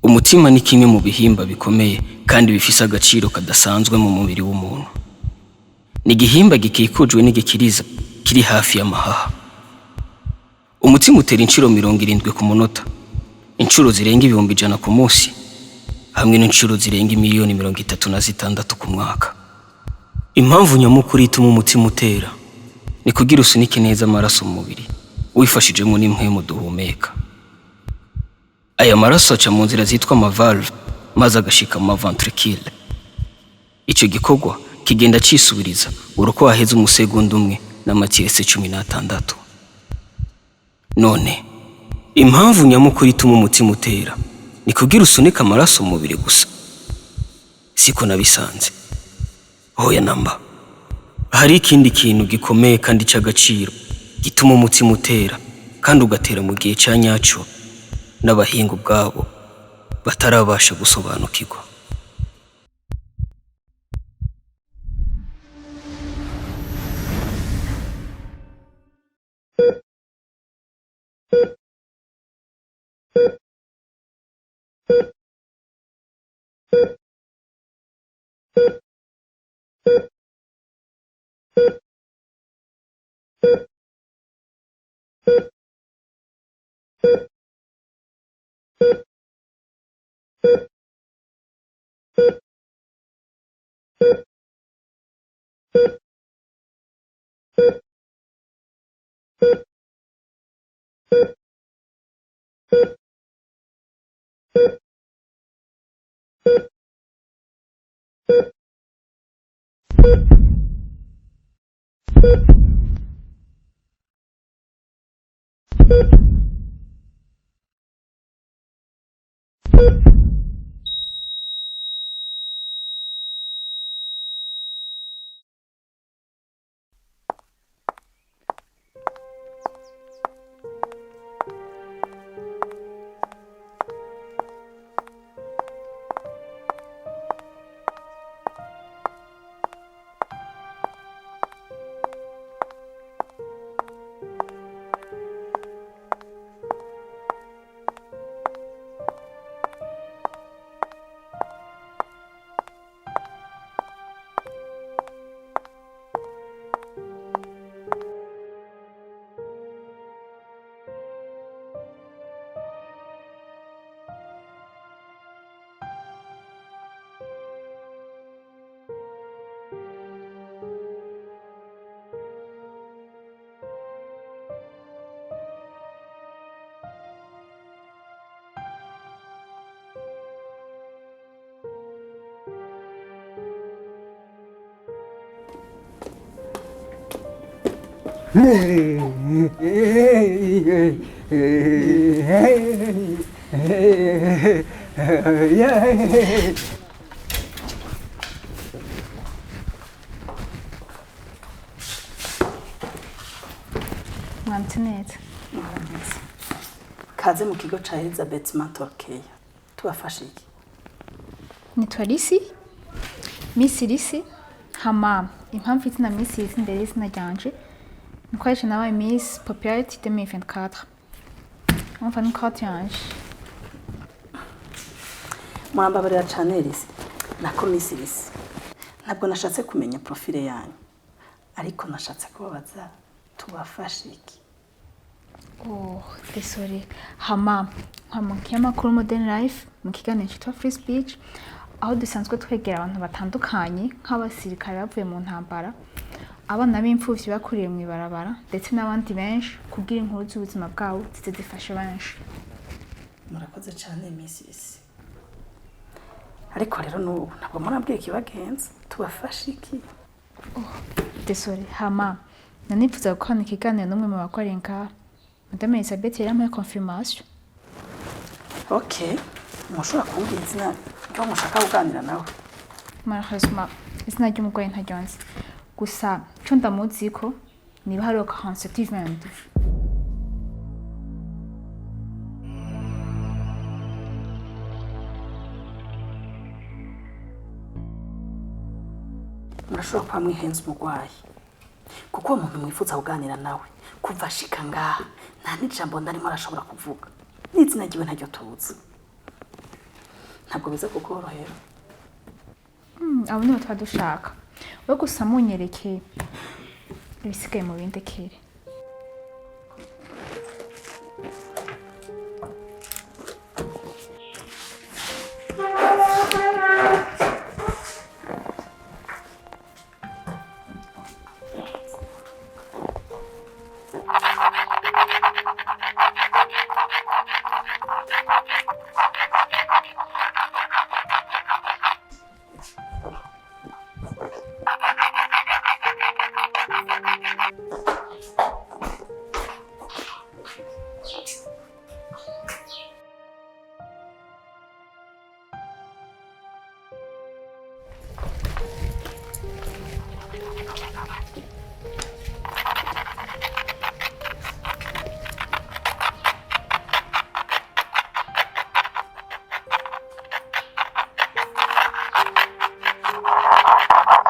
umutima ni kimwe mu bihimba bikomeye kandi bifise agaciro kadasanzwe mu mubiri w'umuntu. Ni igihimba gikikujwe n'igikiriza kiri hafi y'amahaha. Umutima utera inshuro 70 ku munota, inshuro zirenga 100,000 ku munsi, hamwe n'inshuro zirenga 136,000,000 ku mwaka. Impamvu nyamukuru ituma umutima utera ni kugira usunike neza amaraso mu mubiri wifashijemo n'impwemu duhumeka. Aya maraso aca mu nzira zitwa amavalve maze agashika mu ventricule. Ico gikorwa kigenda cisubiriza uruko haheze umusegonda umwe n'amatirese 16. None impamvu nyamukuru ituma umutima utera ni kugira usunike amaraso mu mubiri gusa? Siko nabisanze. Hoya namba. Hari ikindi kintu gikomeye kandi c'agaciro gituma umutima utera kandi ugatera mu gihe ca nyaco n'abahinga ubwabo batarabasha gusobanukirwa. Mwantinete. Kaze mu kigo ca Elizabeth Mental Care. Tubafashe iki? Nitwa Lisi. Miss Lisi. Hama, impamvu izina Miss Lisi imbere y'izina ryanje. Nikoresha nabaye Miss Popularity 2024. Umva ni carte yanje. Murambabarira cane Lisi. Nako Miss Lisi. Ntabwo nashatse kumenya profile yanyu. Ariko nashatse kubabaza tubafashe iki? Oh, désolé. Hama kinyamakuru Modern Life mu kiganiro cyitwa Free Speech, aho dusanzwe twegera abantu batandukanye nk'abasirikare bavuye mu ntambara, abana b'imfuvyi bakuriye mu ibarabara, ndetse n'abandi benshi kugira inkuru z'ubuzima bwabo zifashe benshi. Murakoze cyane Miss Lisi. Ariko rero n'ubu ntabwo murambwiye kibagenza tubafashe iki? Oh, désolé. Hama nanifuza gukorana ikiganiro n'umwe mu bakorenga Madame Elizabeth yarampaye confirmation. Okay, mushobora kumbwira izina ryo mushaka kuganira nawe? Malheureusement, izina ry'umugore ntaryonse. Gusa cyo ndamuzi ko niba hari okansetiቭ mende. Murashobora kuba mwihenze umugwayi. Kuko umuntu mwifuza kuganira nawe kuva ashika ngaha nta n'ijambo ndarimo arashobora kuvuga. n'izina ryiwe ntaryo tuzi ntabwo biza kukorohera. abo nibo tuba dushaka we gusa munyerekeye ibisigaye mu bindekere.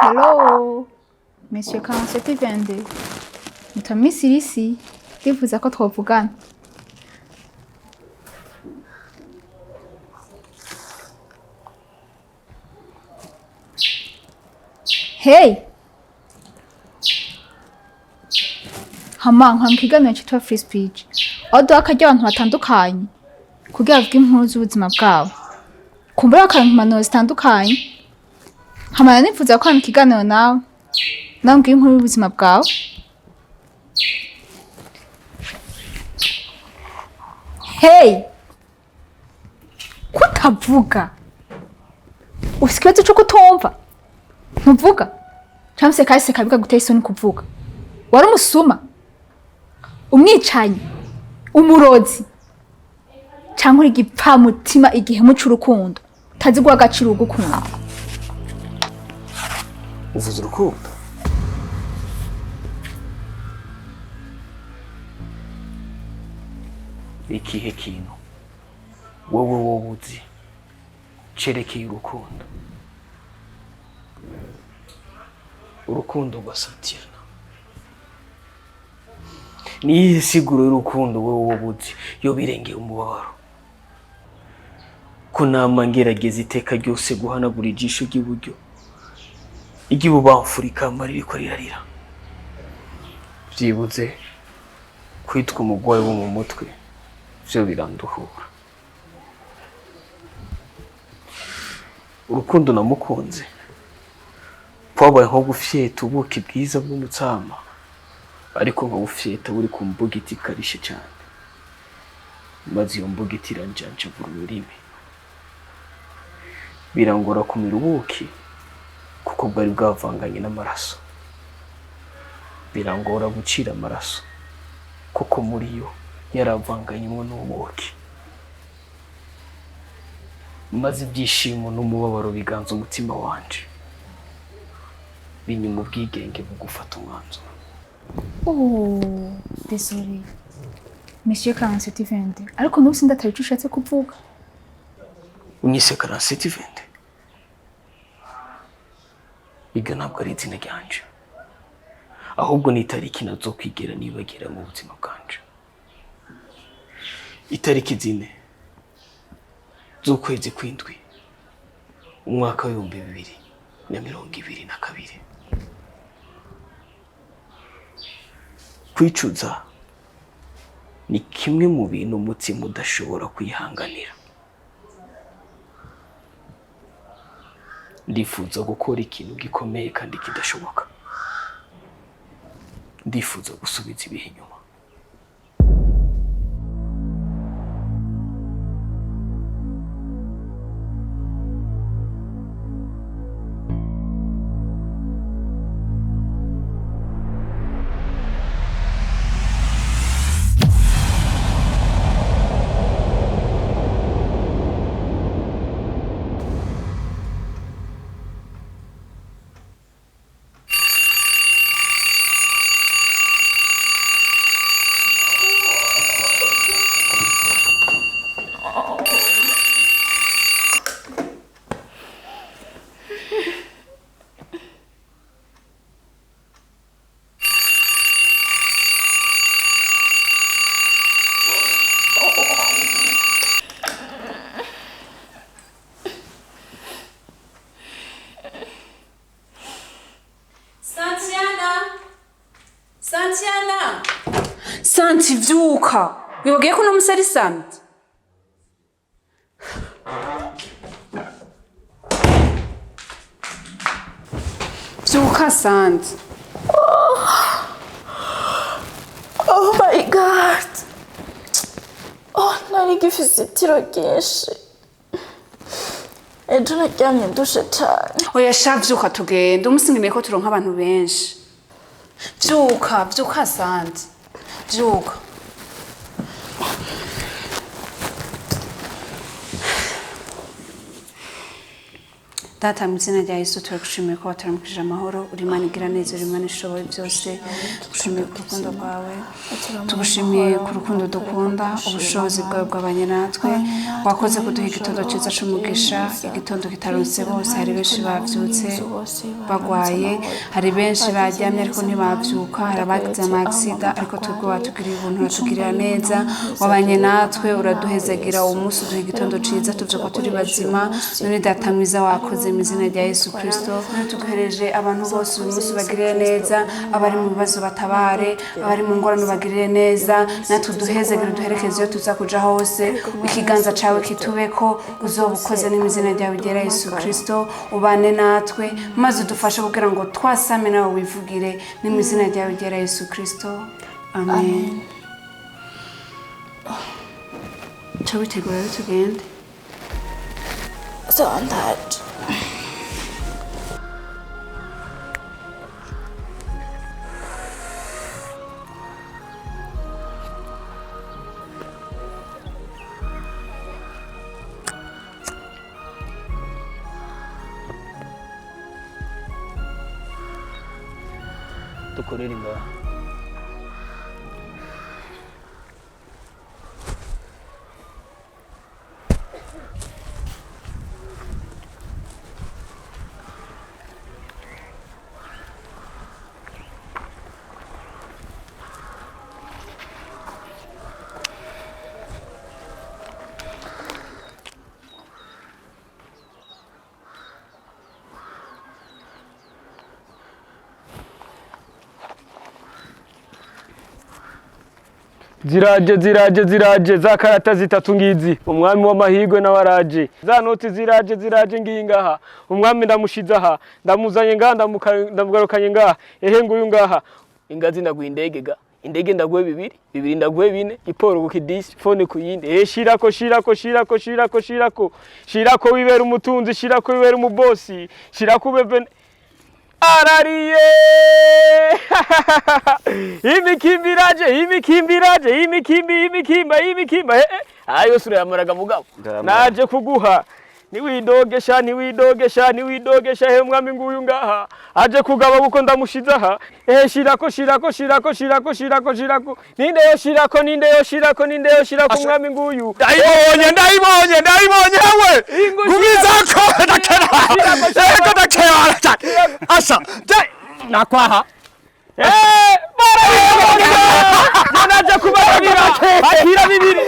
Hello, Monsieur 47 et 22. Nitwa Miss Irisi, ndifuza ko twavugana. Hey! Hama nka mu kiganiro cyitwa Free Speech. Aho duha akaryo abantu batandukanye kugira bavuge inkuru z'ubuzima bwabo. Kumbura akantu impanuro zitandukanye. Hama nifuza ko mu kiganiro nawe mbwira inkuru y'ubuzima bwawe. Hey! Kutavuga. Ufite ikibazo cyo kutumva? Ntuvuga? Cyangwa se kahise kabika guteye isoni kuvuga? Wari umusuma? Umwicanyi? Umurozi? Cyangwa uri igipfamutima igihe muca urukundo? Utazi guha agaciro ugukunda? Uvuze urukundo? Ikihe kintu wowe uzi cerekeye urukundo? Urukundo rwasatirana. Niyihe siguro y'urukundo wowe uzi yo birengeye umubabaro? Kunama ngerageza iteka ryose guhanagura ijisho ry'iburyo igibubamfura ikamba ririko rirarira. Byibuze kwitwa umugwayi wo mu mutwe vyo biranduhura. Urukundo namukunze kwabaye nko gufyeta ubuki bwiza bw'umutsama, ariko nko gufyeta buri ku mbugiti ikarishe cyane, maze iyo mbugiti iranjanjagura ururimi. Birangora kumira ubuki kuko bwari bwavanganye n'amaraso. Birangora gucira amaraso kuko muri yo yaravanganyemo n'ubuki. Maze ibyishimo n'umubabaro biganza umutima wanje, binyuma ubwigenge bugufata umwanzuro. Oh, désolé. Monsieur 47 et 22. Ariko n'ubu sindatari icyo ushatse kuvuga. Unyise 47 20? Iga ntabwo ari izina ryanje, ahubwo ni itariki nazokwigera nibagira mu buzima bwanje. Itariki 4 z'ukwezi kw'indwi umwaka w'2022. Kwicuza ni kimwe mu bintu umutima udashobora kwihanganira. Ndifuza gukora ikintu gikomeye kandi kidashoboka. Ndifuza gusubiza ibihe inyuma. Santi vyuka. Wibagiye ko no musari Santi. Vyuka Santi. Oh my god. Oh, nari gifise itiro ryinshi. Ejo naryamye ndushe cane. Oya sha vyuka tugende. Umusingeneye ko turonka abantu benshi. Vyuka Santi. Vyuka. Data mzina rya Yesu turagushimiye ko wataramukije amahoro uri Imana igira neza uri Imana ishoboye byose tugushimiye ku rukundo rwawe tugushimiye ku rukundo dukunda ubushobozi bwawe bwabanye natwe wakoze kuduha igitondo cyiza c'umugisha igitondo kitarutse bose hari benshi bavyutse bagwaye hari benshi baryamye ariko ntibavyuka hari abagize amaksida ariko twebwe watugiriye ubuntu uratugirira neza wabanye natwe uraduhezagira uwo munsi uduha igitondo ciza tuvyuka turi bazima none data mwiza wakoze mu izina rya Yesu Kristo tuguhereje abantu bose uyu munsi bagirire neza abari mu bibazo batabare abari mu ngorane bagirire neza natwe duhezegere duherekeze iyo tuza kuja hose ikiganza cawe kitubeko uzobukoze mu izina ryawe rya Yesu Kristo ubane natwe maze udufashe kugira ngo twasame nawe wivugire mu izina ryawe rya Yesu Kristo amen Chawitegura tugende So on that. dukorera ngaha ziraje za karata zitatu ngizi umwami w'amahigwe n'awaraje za noti ziraje ngiyi ngaha umwami ndamushiza aha ndamuzanye ngaha ndamugarukanye ngaha ehe nguyu ngaha ingazi ndaguye indege ndaguye bibiri ndaguye bine iporo ku kidisi fone ku yindi shirako wibera umutunzi shirako wibera umubosi shirako bebe arariye imikimba ayo sura yamaraga mugabo naje kuguha niwidogesha he mwami nguyu ngaha aje kugaba guko ndamushiza aha shirako ninde yo shirako mwami nguyu ndayibonye we gubizako ndakera asa nakwaha naje kubagira akira bibiri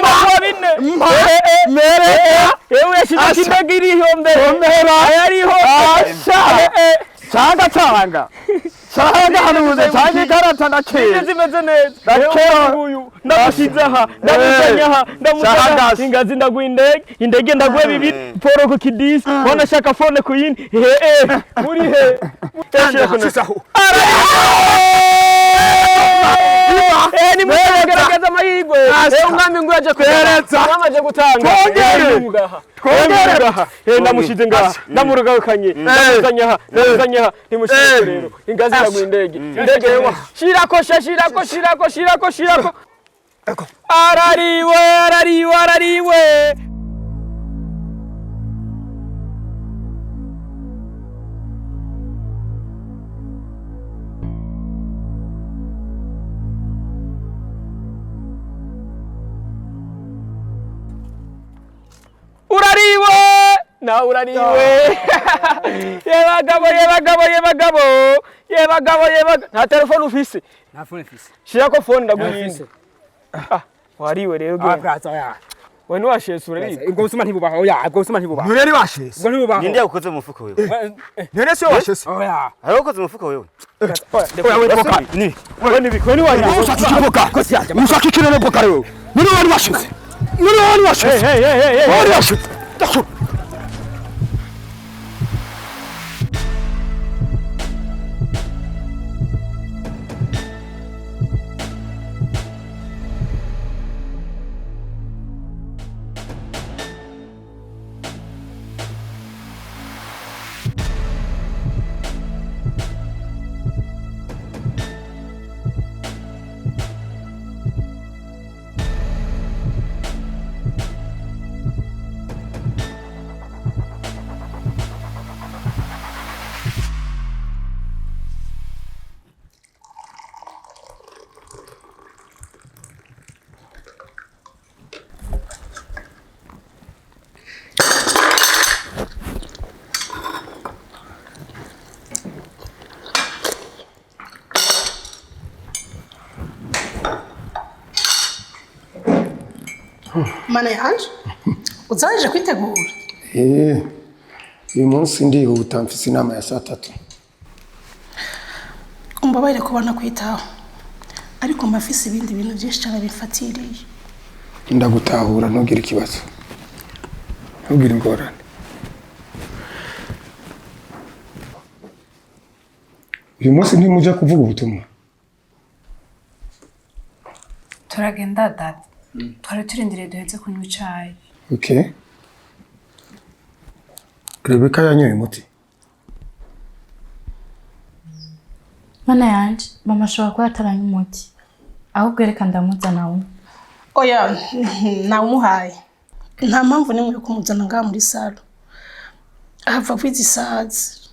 nakuwa bine mere ewe shidakindagiri hombera yariho changa hanuze changa karata nakera zimeze neza nakera uyu ndamushizaha ndamuzanya ingazi ndaguye indege ndaguye bibiri poro ku kidisi bona shaka fone ku yindi muri he ni mwagerageza amahirwe umwami ngo yaje kweretsa amaje gutanga twongere ndamushize ngaha ndamurugakanye ndamuzanya nimushize rero ingazi ndaguye indege yewa shirako arariwe urariwe yebagabo nta telefone ufise nta phone mfise shirako phone ndaguyise wariwe rero we ntiwashese urariba ubwo busuma ntibubaho oya ubwo busuma ntibubaho none washese ubwo ntibubaho ninde yakoze mu mufuko wewe none se washese oya ari wakoze mu mufuko wewe oya we boka ni we ni bikwe ni wari ushaka boka ushaka ikirere boka wewe none wari washese none wari washese wari washese Mana yanje uzaje kwitegura uyu munsi ndihuta mfise inama ya 3:00 umbabarire kuba nakwitaho ariko mbafise ibindi bintu byinshi cyane bifatiriye ndagutahura ntugire ikibazo ntugire ingorane uyu munsi ntimujya kuvuga ubutumwa turagenda data twari turindiriye duheze kunywa icayi okay Rebeka yanyoye umuti Mana yanje mama ashobora kuba ataranye umuti ahubwo reka ndamuzana umwe oya nawumuhaye nta mpamvu nimwe yo kumuzana ngaha muri salo ahava kwizisazi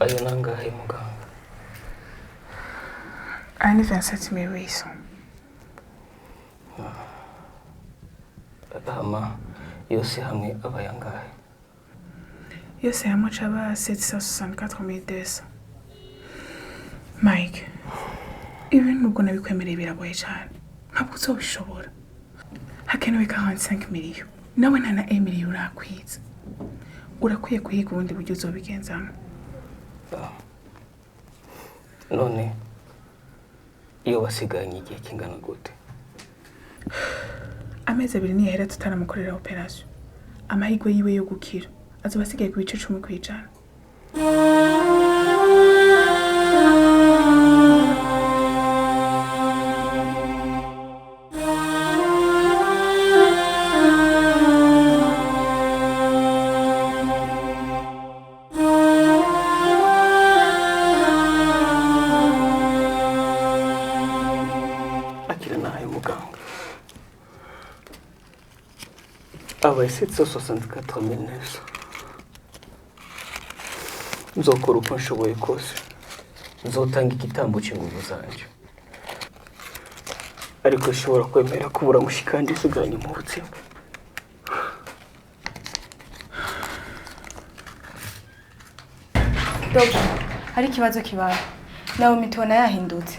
ayo nangahe muganga ani 27 mil hama yose hamwe aba yangahe yose hamwe caba 764,200 Mike ibi nubwo nabikwemereye biragoye cyane ntabwo uzobishobora hakenewe 45 miliyo nawe nta na 1 miliyo urakwiza urakwiye kuhiga ubundi buryo uzobigenzamo none iyo basiganye igihe kingana gute amezi 2 niyahera tutaramukorera operation amahirwe yiwe yo gukira azoba asigaye ku bice 10 kwijana abaye 764,900 nzokora uko nshoboye kose nzotanga igitambo cy'inguvu zanje ariko shobora kwemera kubura mushikandi siganye mu buzima Dog hari ikibazo kibaye nawe mitona yahindutse